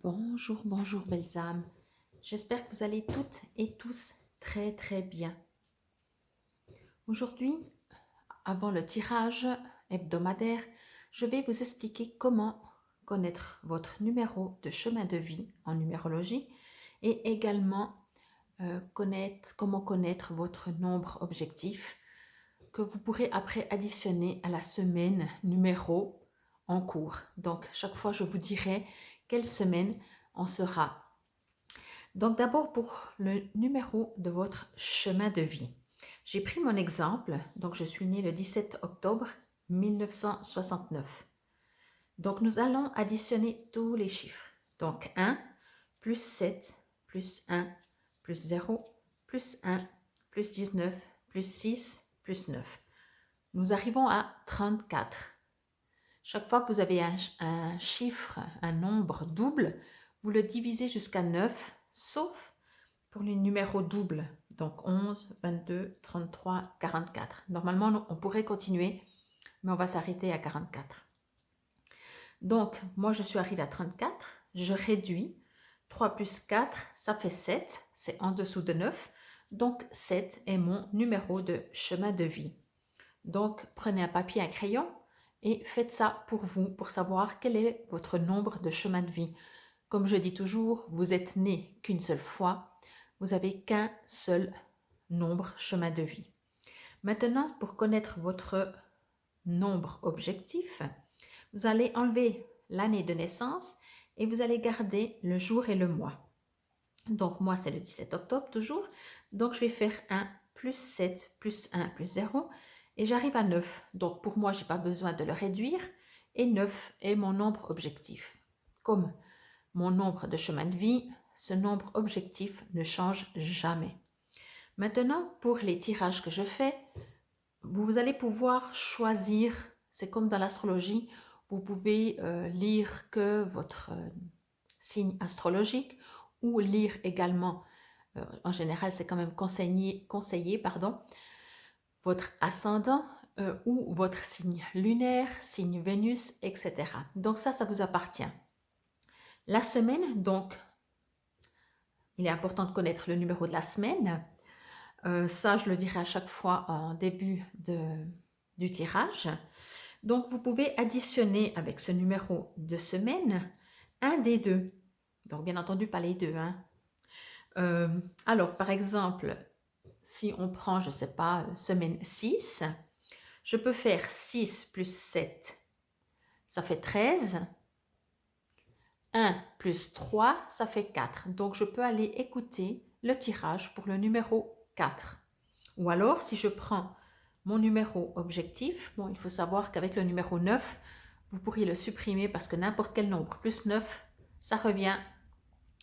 Bonjour, bonjour belles âmes. J'espère que vous allez toutes et tous très bien. Aujourd'hui, avant le tirage hebdomadaire, je vais vous expliquer comment connaître votre numéro de chemin de vie en numérologie et également comment connaître votre nombre objectif que vous pourrez après additionner à la semaine numéro en cours. Donc, chaque fois, je vous dirai quelle semaine on sera. Donc, d'abord pour le numéro de votre chemin de vie. J'ai pris mon exemple. Donc, je suis née le 17 octobre 1969. Donc, nous allons additionner tous les chiffres. Donc, 1 plus 7 plus 1 plus 0 plus 1 plus 19 plus 6 plus 9. Nous arrivons à 34. Chaque fois que vous avez un chiffre, un nombre double, vous le divisez jusqu'à 9, sauf pour les numéros doubles. Donc 11, 22, 33, 44. Normalement, on pourrait continuer, mais on va s'arrêter à 44. Donc, moi, je suis arrivée à 34. Je réduis. 3 plus 4, ça fait 7. C'est en dessous de 9. Donc, 7 est mon numéro de chemin de vie. Donc, prenez un papier, un crayon et faites ça pour vous, pour savoir quel est votre nombre de chemin de vie. Comme je dis toujours, vous êtes né qu'une seule fois, vous n'avez qu'un seul nombre chemin de vie. Maintenant, pour connaître votre nombre objectif, vous allez enlever l'année de naissance et vous allez garder le jour et le mois. Donc, moi, c'est le 17 octobre toujours. Donc, je vais faire 1 plus 7 plus 1 plus 0 et j'arrive à 9. Donc, pour moi, je n'ai pas besoin de le réduire et 9 est mon nombre objectif. Comme mon nombre de chemin de vie, ce nombre objectif ne change jamais. Maintenant, pour les tirages que je fais, vous allez pouvoir choisir, c'est comme dans l'astrologie, vous pouvez lire que votre signe astrologique ou lire également, en général c'est quand même conseillé votre ascendant ou votre signe lunaire, signe Vénus, etc. Donc ça vous appartient. La semaine, donc, il est important de connaître le numéro de la semaine. Ça, je le dirai à chaque fois en début du tirage. Donc, vous pouvez additionner avec ce numéro de semaine un des deux. Donc, bien entendu, pas les deux. Alors, par exemple, si on prend, je ne sais pas, semaine 6, je peux faire 6 plus 7, ça fait 13. 1 plus 3, ça fait 4. Donc, je peux aller écouter le tirage pour le numéro 4. Ou alors, si je prends mon numéro objectif, bon, il faut savoir qu'avec le numéro 9, vous pourriez le supprimer parce que n'importe quel nombre plus 9, ça revient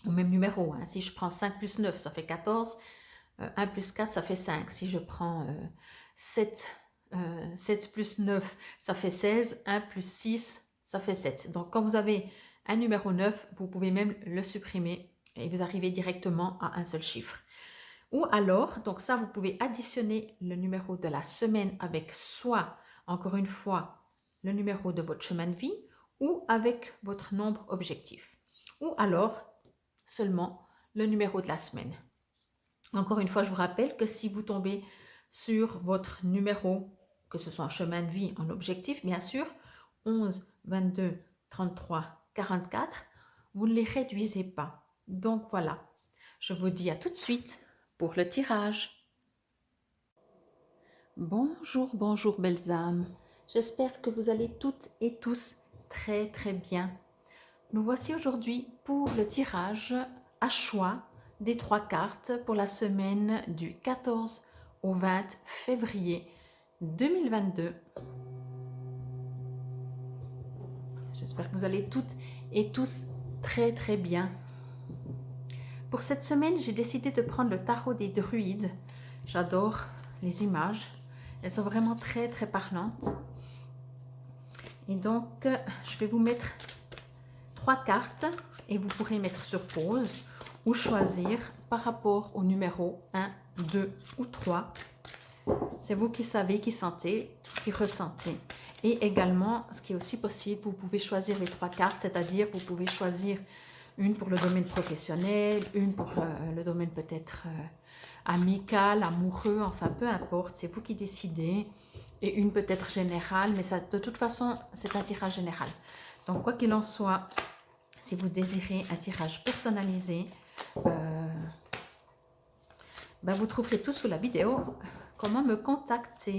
au même numéro. Si je prends 5 plus 9, ça fait 14. 1 plus 4, ça fait 5. Si je prends 7 plus 9, ça fait 16. 1 plus 6, ça fait 7. Donc, quand vous avez un numéro 9, vous pouvez même le supprimer et vous arrivez directement à un seul chiffre. Ou alors, donc ça, vous pouvez additionner le numéro de la semaine avec soit, encore une fois, le numéro de votre chemin de vie ou avec votre nombre objectif. Ou alors, seulement le numéro de la semaine. Encore une fois, je vous rappelle que si vous tombez sur votre numéro, que ce soit en chemin de vie, en objectif, bien sûr, 11, 22, 33, 44, vous ne les réduisez pas. Donc voilà, je vous dis à tout de suite pour le tirage. Bonjour, bonjour belles âmes. J'espère que vous allez toutes et tous très bien. Nous voici aujourd'hui pour le tirage à choix des 3 cartes pour la semaine du 14 au 20 février 2022. J'espère que vous allez toutes et tous très bien. Pour cette semaine, j'ai décidé de prendre le tarot des druides. J'adore les images. Elles sont vraiment très parlantes. Et donc, je vais vous mettre 3 cartes et vous pourrez mettre sur pause ou choisir par rapport au numéro 1, 2 ou 3. C'est vous qui savez, qui sentez, qui ressentez. Et également, ce qui est aussi possible, vous pouvez choisir les 3 cartes, c'est-à-dire vous pouvez choisir Une pour le domaine professionnel, une pour le domaine peut-être amical, amoureux, enfin peu importe, c'est vous qui décidez. Et une peut-être générale, mais ça, de toute façon, c'est un tirage général. Donc, quoi qu'il en soit, si vous désirez un tirage personnalisé, ben, vous trouverez tout sous la vidéo. Comment me contacter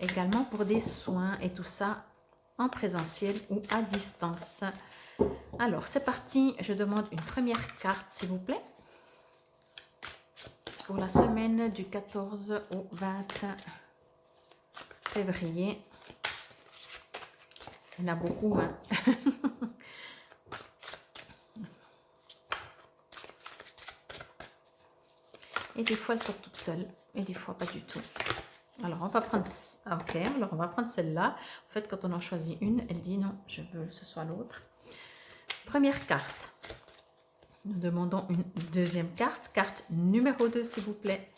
également pour des soins et tout ça en présentiel ou à distance. Alors, c'est parti. Je demande une première carte, s'il vous plaît. Pour la semaine du 14 au 20 février. Il y en a beaucoup, hein. Et des fois, elles sortent toutes seules. Et des fois, pas du tout. Alors, on va prendre... Ok, alors on va prendre celle-là. En fait, quand on en choisit une, elle dit non, je veux que ce soit l'autre. Première carte. Nous demandons une deuxième carte. Carte numéro 2, s'il vous plaît.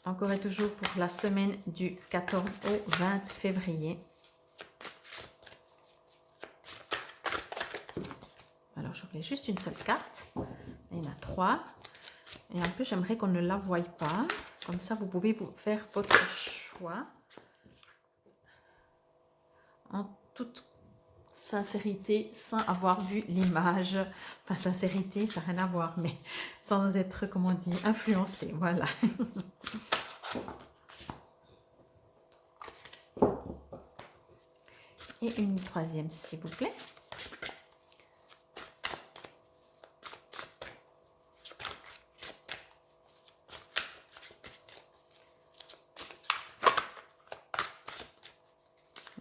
Encore et toujours pour la semaine du 14 au 20 février. Alors, je voulais juste une seule carte. Il y en a 3. Et en plus, j'aimerais qu'on ne la voie pas. Comme ça, vous pouvez vous faire votre choix. En toute sincérité, sans avoir vu l'image. Enfin, sincérité, ça n'a rien à voir, mais sans être, comment on dit, influencé. Voilà. Et une troisième, s'il vous plaît.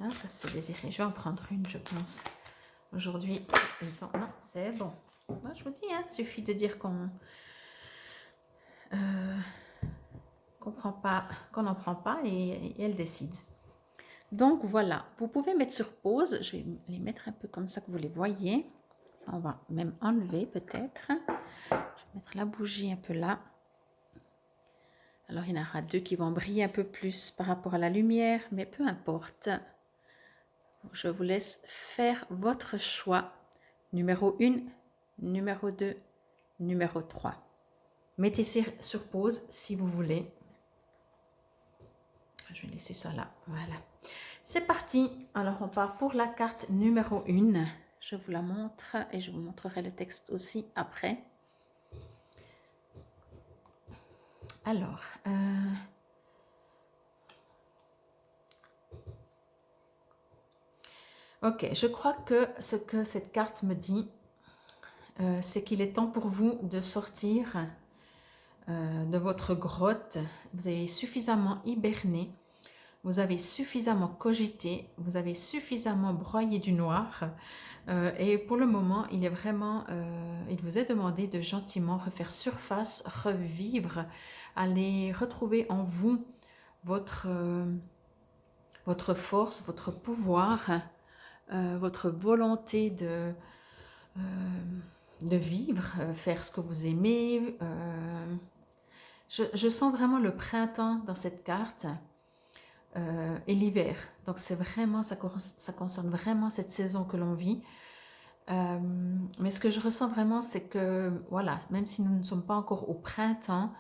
Là, ça se fait désirer. Je vais en prendre une, je pense. Aujourd'hui, non, c'est bon. Moi, je vous dis, hein, il suffit de dire qu'on prend pas, qu'on n'en prend pas et elle décide. Donc voilà, vous pouvez mettre sur pause. Je vais les mettre un peu comme ça que vous les voyez. Ça, on va même enlever peut-être. Je vais mettre la bougie un peu là. Alors, il y en aura 2 qui vont briller un peu plus par rapport à la lumière, mais peu importe. Je vous laisse faire votre choix. Numéro 1, numéro 2, numéro 3. Mettez sur pause si vous voulez. Je vais laisser ça là. Voilà. C'est parti. Alors, on part pour la carte numéro 1. Je vous la montre et je vous montrerai le texte aussi après. Alors, ok, je crois que ce que cette carte me dit, c'est qu'il est temps pour vous de sortir de votre grotte. Vous avez suffisamment hiberné, vous avez suffisamment cogité, vous avez suffisamment broyé du noir. Et pour le moment, il vous est demandé de gentiment refaire surface, revivre, aller retrouver en vous votre force, votre pouvoir, votre volonté de vivre, faire ce que vous aimez. Je sens vraiment le printemps dans cette carte et l'hiver. Donc c'est vraiment, ça concerne vraiment cette saison que l'on vit. Mais ce que je ressens vraiment, c'est que, voilà, même si nous ne sommes pas encore au printemps,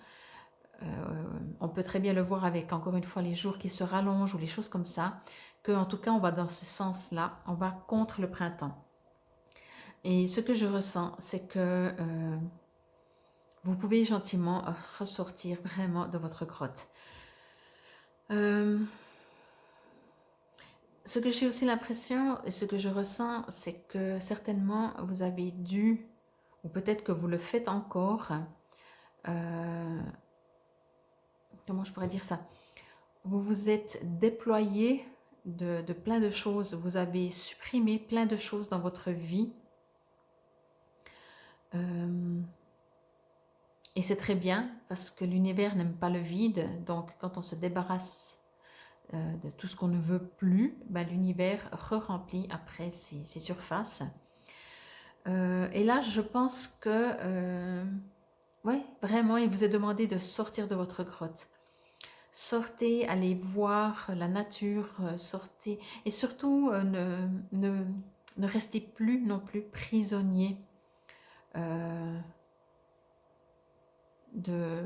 on peut très bien le voir avec, encore une fois, les jours qui se rallongent ou les choses comme ça, qu'en tout cas, on va dans ce sens-là, on va contre le printemps. Et ce que je ressens, c'est que vous pouvez gentiment ressortir vraiment de votre grotte. Ce que j'ai aussi l'impression et ce que je ressens, c'est que certainement vous avez dû, ou peut-être que vous le faites encore, comment je pourrais dire ça? Vous vous êtes déployé de plein de choses, vous avez supprimé plein de choses dans votre vie. Et c'est très bien parce que l'univers n'aime pas le vide. Donc, quand on se débarrasse de tout ce qu'on ne veut plus, ben, l'univers re-remplit après ses surfaces. Et là, je pense que, ouais, vraiment, il vous est demandé de sortir de votre grotte. Sortez, allez voir la nature, sortez. Et surtout, ne restez plus non plus prisonnier de,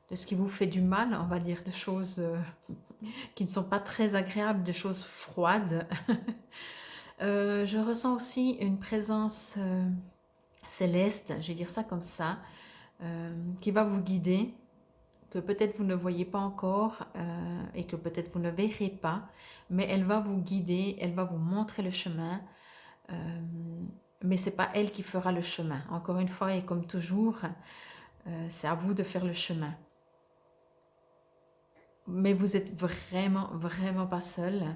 de ce qui vous fait du mal, on va dire, de choses qui ne sont pas très agréables, de choses froides. Je ressens aussi une présence céleste, je vais dire ça comme ça, qui va vous guider, que peut-être vous ne voyez pas encore et que peut-être vous ne verrez pas, mais elle va vous guider, elle va vous montrer le chemin, mais ce n'est pas elle qui fera le chemin. Encore une fois, et comme toujours, c'est à vous de faire le chemin. Mais vous êtes vraiment, vraiment pas seul.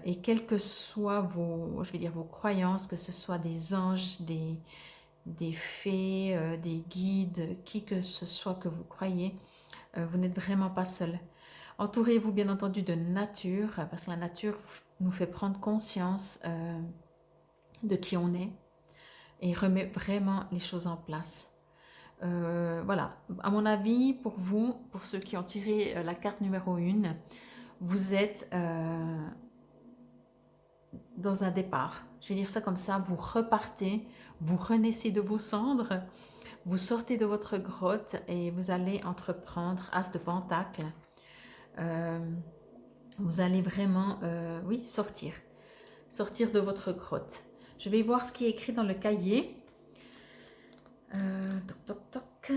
Et quelles que soient vos, je vais dire, vos croyances, que ce soit des anges, des fées, des guides, qui que ce soit que vous croyez, vous n'êtes vraiment pas seul. Entourez-vous bien entendu de nature, parce que la nature nous fait prendre conscience de qui on est et remet vraiment les choses en place. Voilà, à mon avis, pour vous, pour ceux qui ont tiré la carte numéro 1, vous êtes dans un départ. Je vais dire ça comme ça, vous repartez, vous renaissez de vos cendres, vous sortez de votre grotte et vous allez entreprendre, As de Pentacle, vous allez vraiment, oui, sortir de votre grotte. Je vais voir ce qui est écrit dans le cahier. Toc, toc, toc.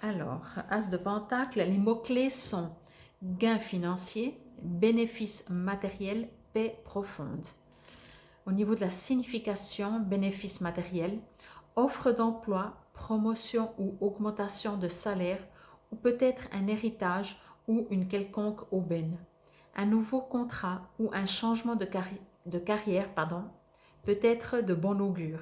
Alors, As de Pentacle, les mots-clés sont gain financier, bénéfice matériel, paix profonde. Au niveau de la signification, bénéfice matériel, offre d'emploi, promotion ou augmentation de salaire, ou peut-être un héritage ou une quelconque aubaine. Un nouveau contrat ou un changement de carrière peut être de bon augure.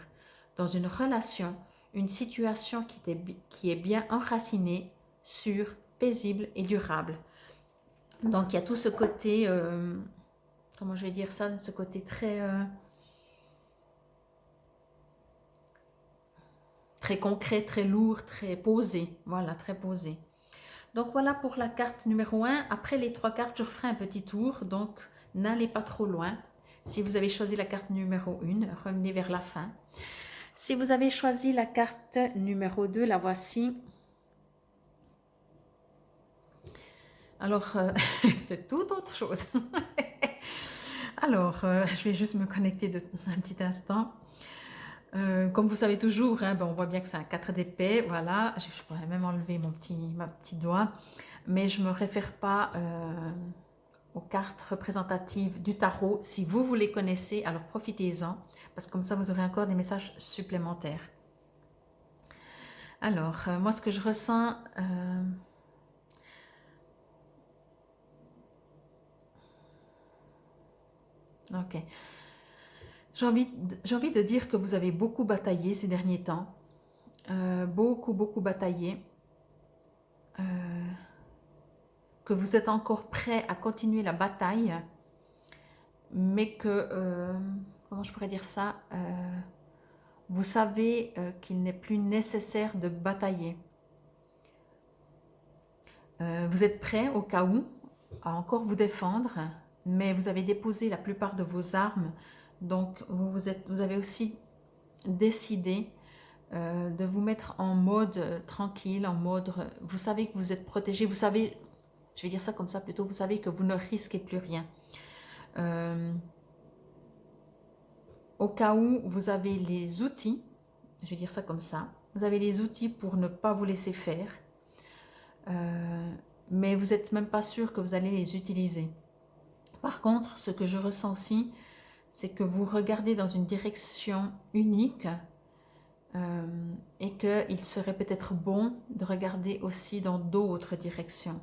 Dans une relation, une situation qui est bien enracinée, sûre, paisible et durable. Donc il y a tout ce côté, comment je vais dire ça, ce côté très, très concret, très lourd, très posé. Voilà, très posé. Donc voilà pour la carte numéro 1. Après les 3 cartes, je referai un petit tour, donc n'allez pas trop loin. Si vous avez choisi la carte numéro 1, revenez vers la fin. Si vous avez choisi la carte numéro 2, la voici. Alors, c'est tout autre chose. Alors, je vais juste me connecter un petit instant. Comme vous savez toujours, hein, ben on voit bien que c'est un 4 d'épée. Voilà, je pourrais même enlever ma petit doigt. Mais je ne me réfère pas aux cartes représentatives du tarot. Si vous les connaissez, alors profitez-en. Parce que comme ça, vous aurez encore des messages supplémentaires. Alors, moi, ce que je ressens... ok. J'ai envie de dire que vous avez beaucoup bataillé ces derniers temps. Beaucoup bataillé. Que vous êtes encore prêt à continuer la bataille. Mais que... comment je pourrais dire ça vous savez qu'il n'est plus nécessaire de batailler. Vous êtes prêt au cas où à encore vous défendre, mais vous avez déposé la plupart de vos armes, donc vous avez aussi décidé de vous mettre en mode tranquille, en mode, vous savez que vous êtes protégé, vous savez, je vais dire ça comme ça plutôt, vous savez que vous ne risquez plus rien. Au cas où vous avez les outils, je vais dire ça comme ça, vous avez les outils pour ne pas vous laisser faire, mais vous n'êtes même pas sûr que vous allez les utiliser. Par contre, ce que je ressens aussi, c'est que vous regardez dans une direction unique et qu'il serait peut-être bon de regarder aussi dans d'autres directions.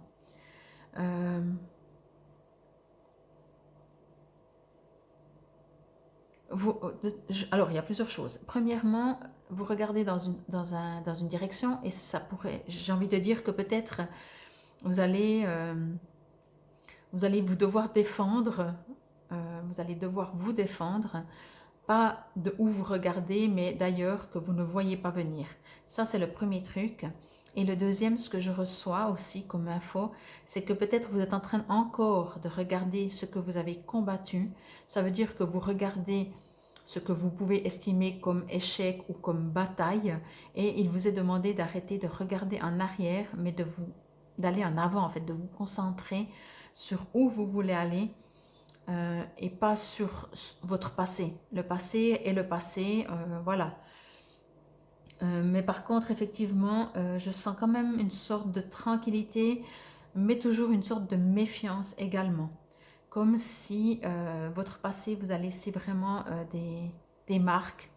Alors, il y a plusieurs choses. Premièrement, vous regardez dans une direction et ça pourrait, j'ai envie de dire que peut-être vous allez vous devoir défendre, vous allez devoir vous défendre, pas de où vous regardez, mais d'ailleurs que vous ne voyez pas venir. Ça, c'est le premier truc. Et le deuxième, ce que je reçois aussi comme info, c'est que peut-être vous êtes en train encore de regarder ce que vous avez combattu. Ça veut dire que vous regardez ce que vous pouvez estimer comme échec ou comme bataille, et il vous est demandé d'arrêter de regarder en arrière, mais d'aller en avant, en fait, de vous concentrer sur où vous voulez aller et pas sur votre passé. Le passé est le passé, voilà. Mais par contre, effectivement, je sens quand même une sorte de tranquillité, mais toujours une sorte de méfiance également. Comme si votre passé vous a laissé vraiment des marques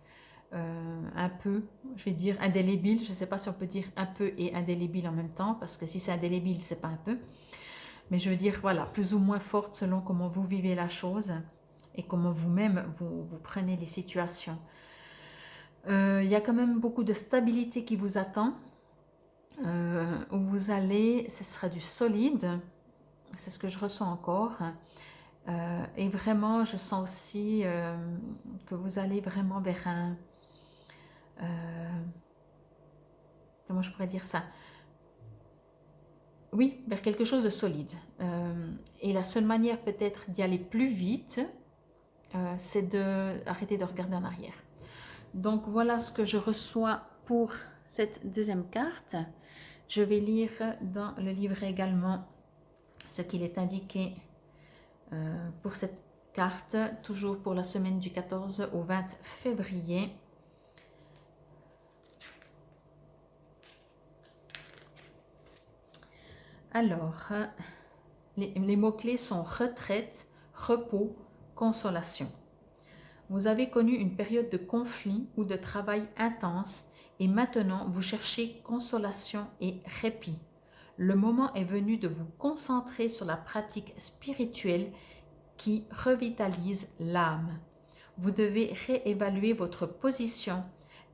un peu, je vais dire, indélébiles. Je ne sais pas si on peut dire un peu et indélébile en même temps, parce que si c'est indélébile, c'est pas un peu. Mais je veux dire, voilà, plus ou moins forte selon comment vous vivez la chose et comment vous-même vous prenez les situations. Il y a quand même beaucoup de stabilité qui vous attend. Où vous allez, ce sera du solide, c'est ce que je ressens encore. Et vraiment, je sens aussi que vous allez vraiment vers un... comment je pourrais dire ça? Oui, vers quelque chose de solide. Et la seule manière peut-être d'y aller plus vite, c'est d'arrêter de regarder en arrière. Donc voilà ce que je reçois pour cette deuxième carte. Je vais lire dans le livre également ce qu'il est indiqué pour cette carte, toujours pour la semaine du 14 au 20 février. Alors, les mots-clés sont retraite, repos, consolation. Vous avez connu une période de conflit ou de travail intense et maintenant vous cherchez consolation et répit. Le moment est venu de vous concentrer sur la pratique spirituelle qui revitalise l'âme. Vous devez réévaluer votre position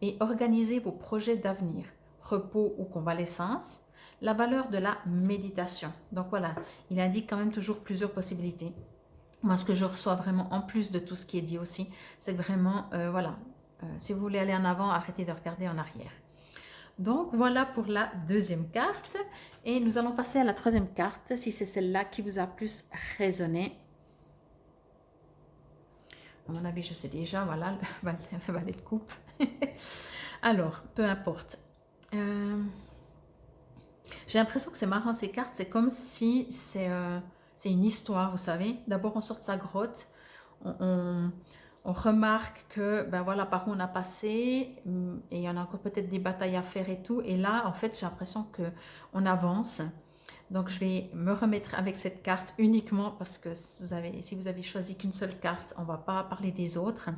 et organiser vos projets d'avenir, repos ou convalescence, la valeur de la méditation. Donc voilà, il indique quand même toujours plusieurs possibilités. Moi, ce que je reçois vraiment en plus de tout ce qui est dit aussi, c'est que vraiment, voilà, si vous voulez aller en avant, arrêtez de regarder en arrière. Donc voilà pour la deuxième carte et nous allons passer à la troisième carte, si c'est celle-là qui vous a plus résonné. À mon avis, je sais déjà, voilà, le valet de coupe. Alors, peu importe. J'ai l'impression que c'est marrant ces cartes, c'est comme si c'est une histoire, vous savez. D'abord, on sort de sa grotte, on remarque que, ben voilà, par où on a passé, et il y en a encore peut-être des batailles à faire et tout. Et là, en fait, j'ai l'impression qu'on avance. Donc, je vais me remettre avec cette carte uniquement parce que si vous avez choisi qu'une seule carte, on ne va pas parler des autres.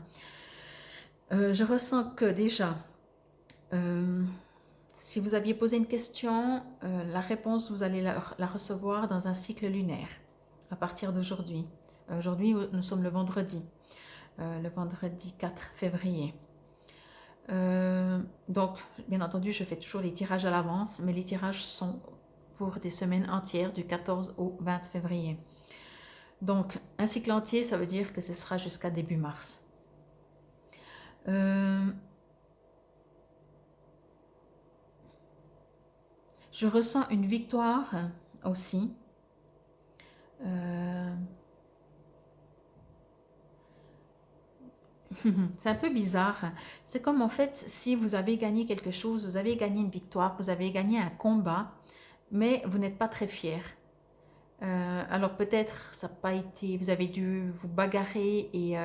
Je ressens que déjà, si vous aviez posé une question, la réponse, vous allez la recevoir dans un cycle lunaire à partir d'aujourd'hui. Aujourd'hui, nous sommes le vendredi 4 février. Donc, bien entendu, je fais toujours les tirages à l'avance, mais les tirages sont pour des semaines entières du 14 au 20 février. Donc, un cycle entier, ça veut dire que ce sera jusqu'à début mars. Je ressens une victoire aussi. C'est un peu bizarre. C'est comme en fait, si vous avez gagné quelque chose, vous avez gagné une victoire, vous avez gagné un combat, mais vous n'êtes pas très fier. Alors peut-être ça n'a pas été, vous avez dû vous bagarrer et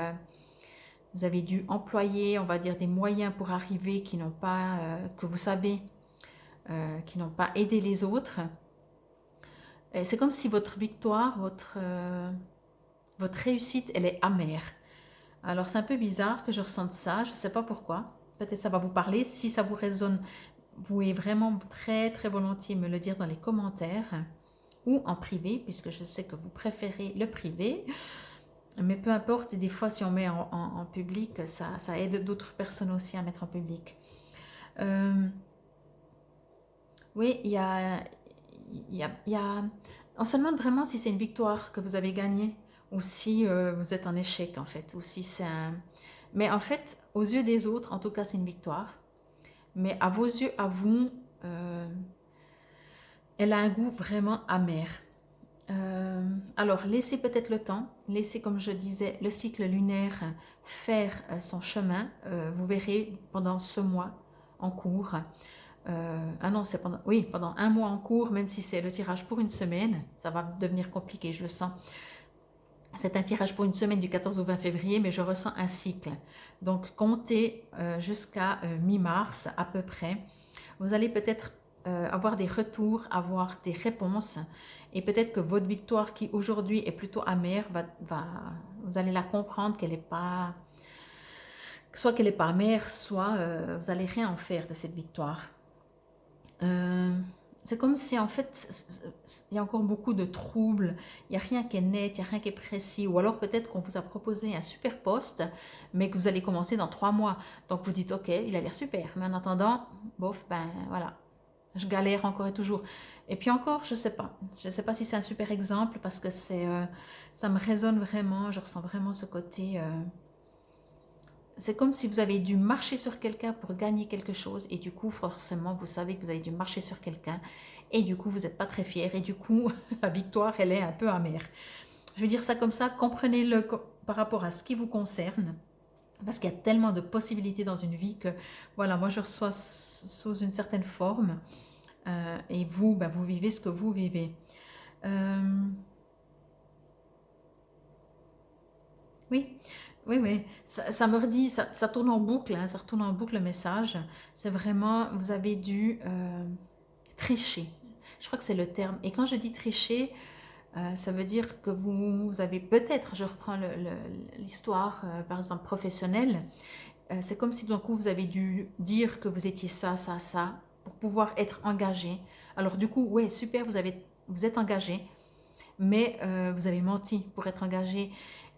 vous avez dû employer, on va dire, des moyens pour arriver qui n'ont pas, que vous savez, qui n'ont pas aidé les autres. C'est comme si votre victoire, votre réussite, elle est amère. Alors c'est un peu bizarre que je ressente ça, je ne sais pas pourquoi. Peut-être ça va vous parler. Si ça vous résonne, vous pouvez vraiment très très volontiers me le dire dans les commentaires ou en privé, puisque je sais que vous préférez le privé. Mais peu importe, des fois si on met en public, ça aide d'autres personnes aussi à mettre en public. Oui, on se demande vraiment si c'est une victoire que vous avez gagnée ou si vous êtes en échec en fait, ou si c'est un... Mais en fait, aux yeux des autres, en tout cas, c'est une victoire. Mais à vos yeux, à vous, elle a un goût vraiment amer. Alors, laissez peut-être le temps, laissez, comme je disais, le cycle lunaire faire son chemin. Vous verrez pendant ce mois en cours. Ah non, c'est pendant, oui, pendant un mois en cours, même si c'est le tirage pour une semaine, ça va devenir compliqué, je le sens. C'est un tirage pour une semaine du 14 au 20 février, mais je ressens un cycle. Donc, comptez jusqu'à mi-mars à peu près. Vous allez peut-être avoir des retours, avoir des réponses, et peut-être que votre victoire qui aujourd'hui est plutôt amère, vous allez la comprendre qu'elle n'est pas, soit qu'elle n'est pas amère, soit vous n'allez rien en faire de cette victoire. C'est comme si en fait il y a encore beaucoup de troubles, il n'y a rien qui est net, il n'y a rien qui est précis, ou alors peut-être qu'on vous a proposé un super poste, mais que vous allez commencer dans 3 mois. Donc vous dites ok, il a l'air super, mais en attendant, bof, ben voilà, je galère encore et toujours. Et puis encore, je sais pas si c'est un super exemple parce que ça me résonne vraiment, je ressens vraiment ce côté. C'est comme si vous avez dû marcher sur quelqu'un pour gagner quelque chose et du coup forcément vous savez que vous avez dû marcher sur quelqu'un et du coup vous n'êtes pas très fier et du coup la victoire elle est un peu amère. Je veux dire ça comme ça, comprenez-le par rapport à ce qui vous concerne parce qu'il y a tellement de possibilités dans une vie que voilà, moi je reçois sous une certaine forme et vous, ben, vous vivez ce que vous vivez. Oui, oui, oui, ça me redit, ça tourne en boucle, hein, ça retourne en boucle le message. C'est vraiment, vous avez dû tricher. Je crois que c'est le terme. Et quand je dis tricher, ça veut dire que vous avez peut-être, je reprends l'histoire, par exemple, professionnelle, c'est comme si d'un coup vous avez dû dire que vous étiez ça, ça, ça, pour pouvoir être engagé. Alors du coup, ouais, super, vous êtes engagé, mais vous avez menti pour être engagé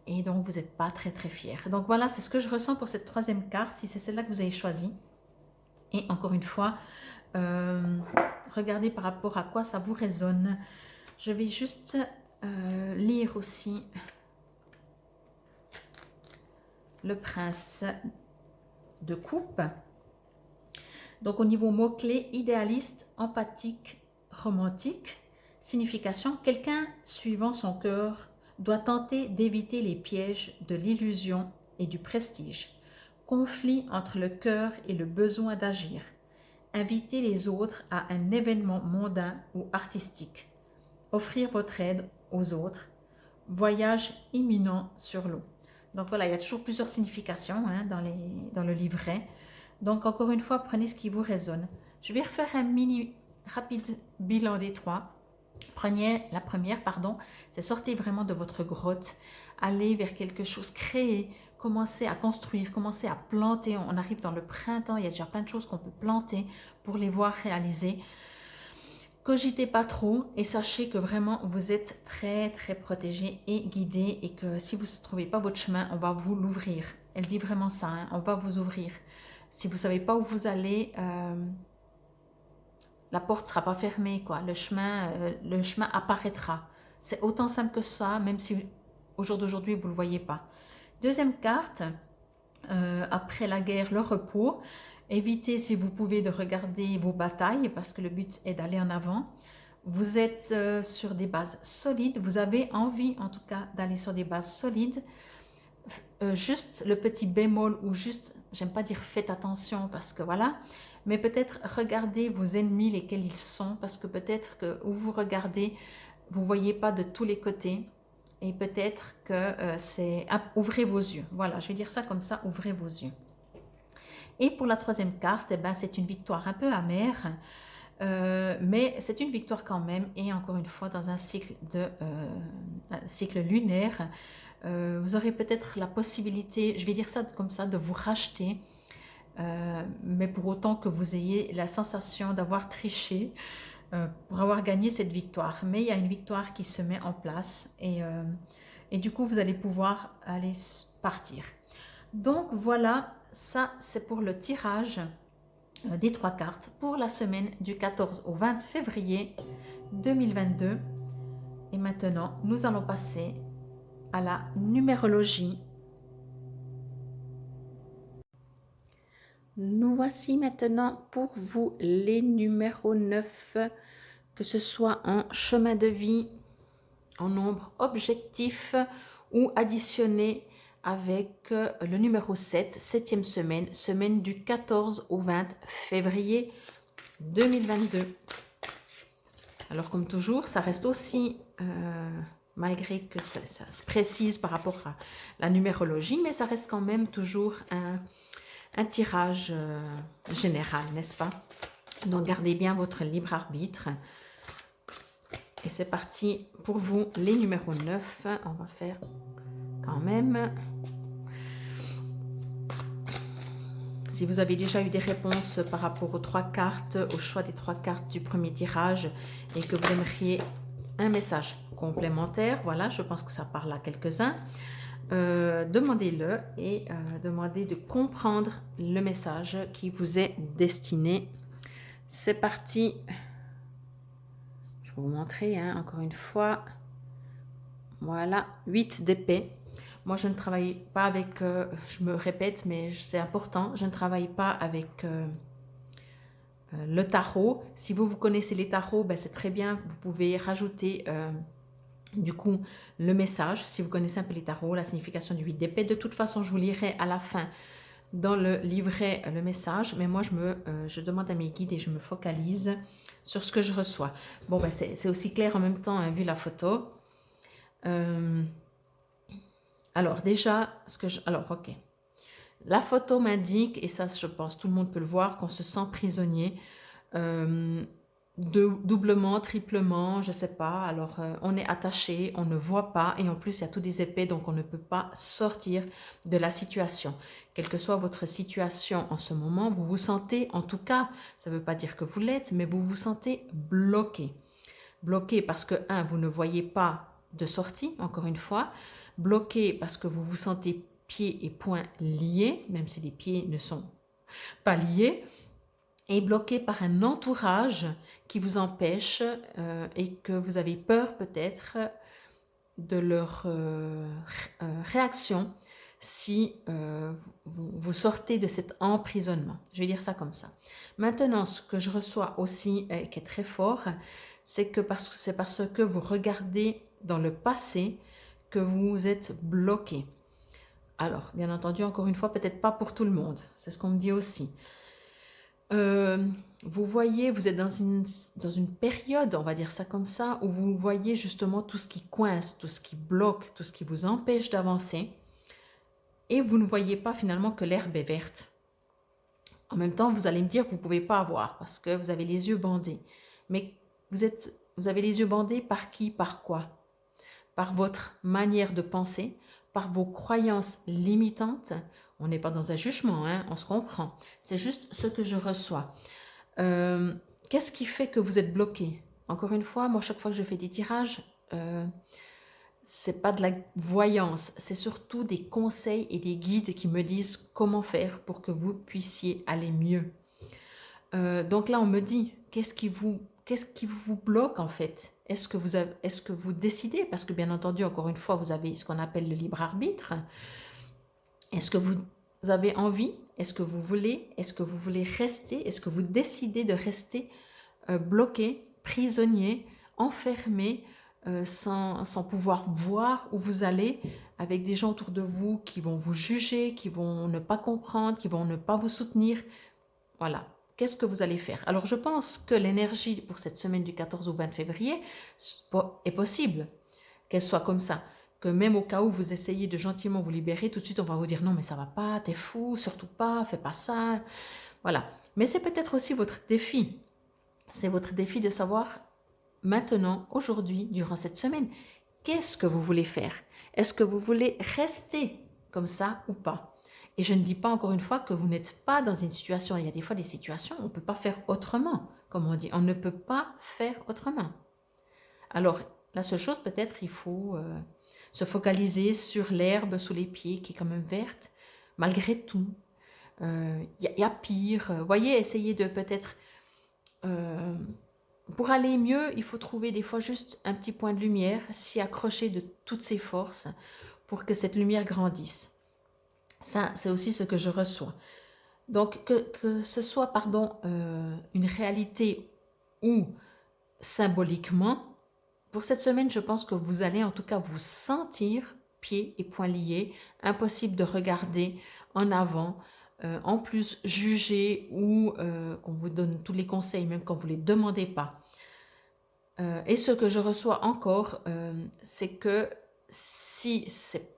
et donc vous n'êtes pas très très fier. Donc voilà, c'est ce que je ressens pour cette troisième carte, si c'est celle-là que vous avez choisie. Et encore une fois, regardez par rapport à quoi ça vous résonne. Je vais juste lire aussi le prince de coupe. Donc au niveau mot-clé, idéaliste, empathique, romantique, signification, quelqu'un suivant son cœur doit tenter d'éviter les pièges de l'illusion et du prestige. Conflit entre le cœur et le besoin d'agir. Inviter les autres à un événement mondain ou artistique. Offrir votre aide aux autres. Voyage imminent sur l'eau. Donc voilà, il y a toujours plusieurs significations hein, dans le livret. Donc encore une fois, prenez ce qui vous résonne. Je vais refaire un mini rapide bilan des trois. Prenez la première, pardon, c'est sortez vraiment de votre grotte, allez vers quelque chose, créer, commencez à construire, commencez à planter. On arrive dans le printemps, il y a déjà plein de choses qu'on peut planter pour les voir réaliser. Cogitez pas trop et sachez que vraiment vous êtes très très protégé et guidé et que si vous ne trouvez pas votre chemin, on va vous l'ouvrir. Elle dit vraiment ça, hein, on va vous ouvrir. Si vous ne savez pas où vous allez, la porte ne sera pas fermée, quoi. Le chemin apparaîtra. C'est autant simple que ça, même si au jour d'aujourd'hui, vous ne le voyez pas. Deuxième carte, après la guerre, le repos. Évitez, si vous pouvez, de regarder vos batailles, parce que le but est d'aller en avant. Vous êtes sur des bases solides, vous avez envie, en tout cas, d'aller sur des bases solides. Juste le petit bémol, ou juste, j'aime pas dire faites attention, parce que voilà, mais peut-être regardez vos ennemis, lesquels ils sont, parce que peut-être que où vous regardez, vous ne voyez pas de tous les côtés, et peut-être que c'est... ouvrez vos yeux, voilà, je vais dire ça comme ça, ouvrez vos yeux. Et pour la troisième carte, eh ben, c'est une victoire un peu amère, mais c'est une victoire quand même, et encore une fois, dans un cycle lunaire, vous aurez peut-être la possibilité, je vais dire ça comme ça, de vous racheter, mais pour autant que vous ayez la sensation d'avoir triché pour avoir gagné cette victoire. Mais il y a une victoire qui se met en place et du coup, vous allez pouvoir aller partir. Donc voilà, ça c'est pour le tirage des trois cartes pour la semaine du 14 au 20 février 2022. Et maintenant, nous allons passer à la numérologie. Nous voici maintenant pour vous les numéros 9 que ce soit en chemin de vie, en nombre objectif ou additionné avec le numéro 7, septième semaine, semaine du 14 au 20 février 2022. Alors comme toujours, ça reste aussi, malgré que ça se précise par rapport à la numérologie, mais ça reste quand même toujours un tirage général, n'est-ce pas? Donc gardez bien votre libre arbitre. Et c'est parti pour vous, les numéros 9. On va faire quand même. Si vous avez déjà eu des réponses par rapport aux 3 cartes, au choix des 3 cartes du premier tirage et que vous aimeriez un message complémentaire, voilà, je pense que ça parle à quelques-uns, demandez-le et demandez de comprendre le message qui vous est destiné. C'est parti. Je vais vous montrer, hein, encore une fois. Voilà, 8 d'épée. Moi, je ne travaille pas avec, je me répète, mais c'est important, je ne travaille pas avec le tarot. Si vous connaissez les tarots, ben, c'est très bien, vous pouvez rajouter du coup le message. Si vous connaissez un peu les tarots, la signification du 8 d'épée, de toute façon, je vous lirai à la fin dans le livret le message, mais moi, je demande à mes guides et je me focalise sur ce que je reçois. Bon, ben, c'est aussi clair en même temps, hein, vu la photo. Alors déjà, alors ok. La photo m'indique, et ça je pense tout le monde peut le voir, qu'on se sent prisonnier, doublement, triplement, je ne sais pas. Alors on est attaché, on ne voit pas, et en plus il y a tous des épées, donc on ne peut pas sortir de la situation. Quelle que soit votre situation en ce moment, vous vous sentez, en tout cas, ça ne veut pas dire que vous l'êtes, mais vous vous sentez bloqué. Bloqué parce que, vous ne voyez pas de sortie, encore une fois. Bloqué parce que vous vous sentez pieds et poings liés, même si les pieds ne sont pas liés. Et bloqué par un entourage qui vous empêche et que vous avez peur peut-être de leur réaction si vous sortez de cet emprisonnement. Je vais dire ça comme ça. Maintenant, ce que je reçois aussi, qui est très fort, c'est parce que vous regardez dans le passé que vous êtes bloqué. Alors, bien entendu, encore une fois, peut-être pas pour tout le monde. C'est ce qu'on me dit aussi. Vous voyez, vous êtes dans une période, on va dire ça comme ça, où vous voyez justement tout ce qui coince, tout ce qui bloque, tout ce qui vous empêche d'avancer. Et vous ne voyez pas finalement que l'herbe est verte. En même temps, vous allez me dire, vous ne pouvez pas voir parce que vous avez les yeux bandés. Mais vous avez les yeux bandés par qui, par quoi? Par votre manière de penser, par vos croyances limitantes. On n'est pas dans un jugement, hein, on se comprend. C'est juste ce que je reçois. Qu'est-ce qui fait que vous êtes bloqué? Encore une fois, moi, chaque fois que je fais des tirages, c'est pas de la voyance, c'est surtout des conseils et des guides qui me disent comment faire pour que vous puissiez aller mieux. Donc là, on me dit, qu'est-ce qui vous bloque en fait? Est-ce que vous décidez? Parce que bien entendu, encore une fois, vous avez ce qu'on appelle le libre arbitre. Est-ce que vous avez envie? Est-ce que vous voulez? Est-ce que vous voulez rester? Est-ce que vous décidez de rester bloqué, prisonnier, enfermé, sans pouvoir voir où vous allez, avec des gens autour de vous qui vont vous juger, qui vont ne pas comprendre, qui vont ne pas vous soutenir? Voilà. Qu'est-ce que vous allez faire? Alors, je pense que l'énergie pour cette semaine du 14 au 20 février est possible qu'elle soit comme ça. Que même au cas où vous essayez de gentiment vous libérer, tout de suite on va vous dire non mais ça va pas, t'es fou, surtout pas, fais pas ça. Voilà. Mais c'est peut-être aussi votre défi. C'est votre défi de savoir maintenant, aujourd'hui, durant cette semaine, qu'est-ce que vous voulez faire? Est-ce que vous voulez rester comme ça ou pas? Et je ne dis pas encore une fois que vous n'êtes pas dans une situation, il y a des fois des situations où on ne peut pas faire autrement, comme on dit, on ne peut pas faire autrement. Alors, la seule chose peut-être, il faut se focaliser sur l'herbe sous les pieds qui est quand même verte, malgré tout. Y a pire. Voyez, essayez de peut-être... pour aller mieux, il faut trouver des fois juste un petit point de lumière, s'y accrocher de toutes ses forces pour que cette lumière grandisse. Ça, c'est aussi ce que je reçois. Donc, que ce soit, une réalité où symboliquement, pour cette semaine, je pense que vous allez en tout cas vous sentir pieds et poings liés, impossible de regarder en avant, en plus juger ou qu'on vous donne tous les conseils, même quand vous ne les demandez pas. Et ce que je reçois encore, c'est que si c'est...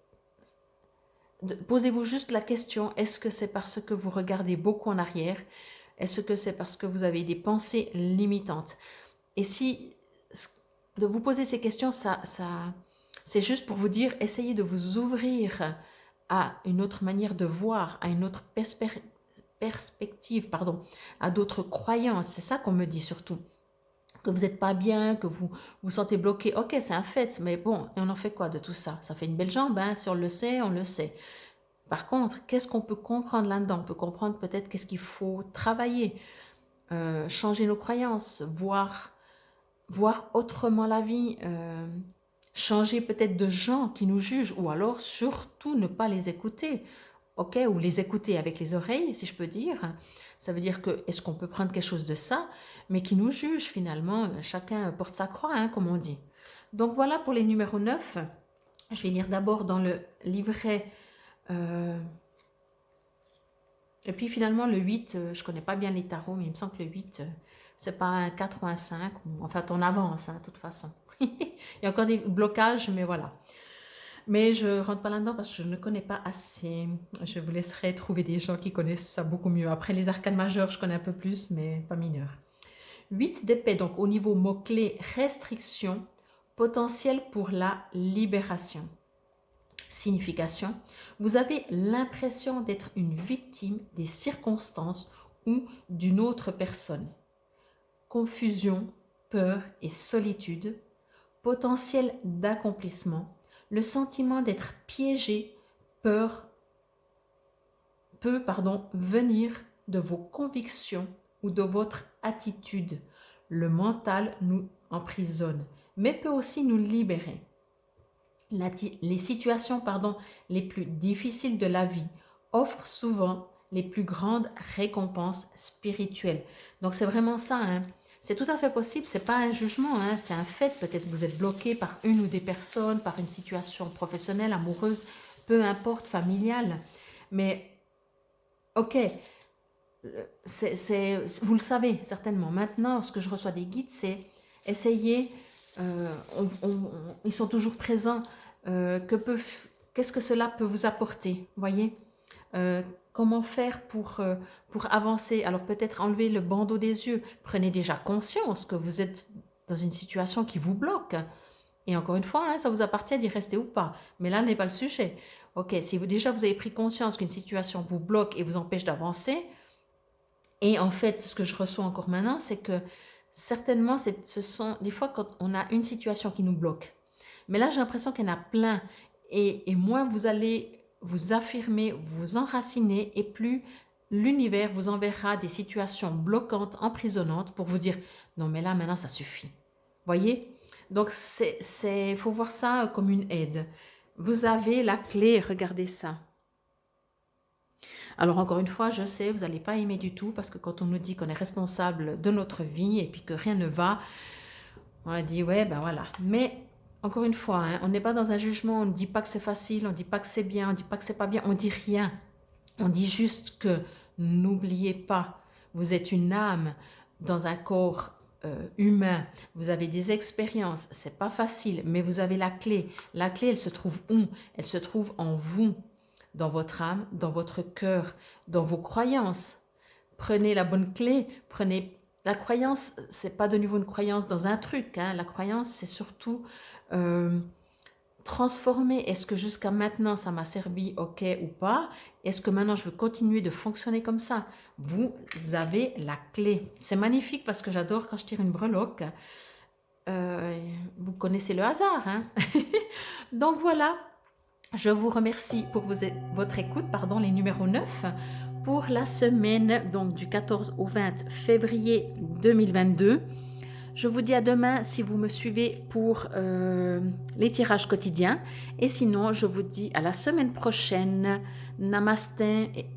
Posez-vous juste la question, est-ce que c'est parce que vous regardez beaucoup en arrière? Est-ce que c'est parce que vous avez des pensées limitantes? Et si de vous poser ces questions, c'est juste pour vous dire, essayez de vous ouvrir à une autre manière de voir, à une autre perspective, pardon, à d'autres croyances. C'est ça qu'on me dit surtout. Que vous n'êtes pas bien, que vous vous sentez bloqué. Ok, c'est un fait, mais bon, et on en fait quoi de tout ça? Ça fait une belle jambe, hein? Si on le sait, on le sait. Par contre, qu'est-ce qu'on peut comprendre là-dedans? On peut comprendre peut-être qu'est-ce qu'il faut travailler, changer nos croyances, voir autrement la vie, changer peut-être de gens qui nous jugent, ou alors surtout ne pas les écouter, ok, ou les écouter avec les oreilles, si je peux dire. Ça veut dire que, est-ce qu'on peut prendre quelque chose de ça, mais qui nous juge finalement, chacun porte sa croix, hein, comme on dit. Donc voilà pour les numéros 9. Je vais lire d'abord dans le livret, et puis finalement le 8, je ne connais pas bien les tarots, mais il me semble que le 8, c'est pas un 4 ou un 5, en fait on avance, hein, de toute façon. Il y a encore des blocages, mais voilà. Mais je ne rentre pas là-dedans parce que je ne connais pas assez. Je vous laisserai trouver des gens qui connaissent ça beaucoup mieux. Après les arcanes majeures, je connais un peu plus, mais pas mineurs. 8 d'épée, donc au niveau mot-clé restriction, potentiel pour la libération. Signification, vous avez l'impression d'être une victime des circonstances ou d'une autre personne. Confusion, peur et solitude, potentiel d'accomplissement, le sentiment d'être piégé peut venir de vos convictions ou de votre attitude. Le mental nous emprisonne, mais peut aussi nous libérer. Les situations les plus difficiles de la vie offrent souvent les plus grandes récompenses spirituelles. Donc c'est vraiment ça, hein. C'est tout à fait possible, c'est pas un jugement, hein, c'est un fait. Peut-être que vous êtes bloqué par une ou des personnes, par une situation professionnelle, amoureuse, peu importe, familiale. Mais ok, vous le savez certainement. Maintenant, ce que je reçois des guides, c'est essayer, ils sont toujours présents, qu'est-ce que cela peut vous apporter, voyez, comment faire pour avancer. Alors peut-être enlever le bandeau des yeux, prenez déjà conscience que vous êtes dans une situation qui vous bloque. Et encore une fois, hein, ça vous appartient d'y rester ou pas. Mais là n'est pas le sujet. Ok, si vous avez pris conscience qu'une situation vous bloque et vous empêche d'avancer, et en fait, ce que je reçois encore maintenant, c'est que certainement, ce sont des fois quand on a une situation qui nous bloque. Mais là, j'ai l'impression qu'il y en a plein. Et moins vous allez vous affirmer, vous enraciner, et plus l'univers vous enverra des situations bloquantes, emprisonnantes, pour vous dire « Non, mais là, maintenant, ça suffit. » Voyez? Donc, faut voir ça comme une aide. Vous avez la clé, regardez ça. Alors encore une fois, je sais, vous n'allez pas aimer du tout, parce que quand on nous dit qu'on est responsable de notre vie et puis que rien ne va, on dit ouais, ben voilà. Mais encore une fois, hein, on n'est pas dans un jugement, on ne dit pas que c'est facile, on ne dit pas que c'est bien, on ne dit pas que c'est pas bien, on ne dit rien. On dit juste que n'oubliez pas, vous êtes une âme dans un corps humain, vous avez des expériences, c'est pas facile, mais vous avez la clé. La clé, elle se trouve où? Elle se trouve en vous, dans votre âme, dans votre cœur, dans vos croyances. Prenez la bonne clé, prenez... La croyance, c'est pas de nouveau une croyance dans un truc, hein. La croyance, c'est surtout transformer. Est-ce que jusqu'à maintenant, ça m'a servi, ok ou pas? Est-ce que maintenant, je veux continuer de fonctionner comme ça? Vous avez la clé. C'est magnifique parce que j'adore quand je tire une breloque. Vous connaissez le hasard, hein? Donc voilà, je vous remercie pour votre écoute, les numéros 9, pour la semaine donc, du 14 au 20 février 2022. Je vous dis à demain si vous me suivez pour les tirages quotidiens. Et sinon, je vous dis à la semaine prochaine. Namasté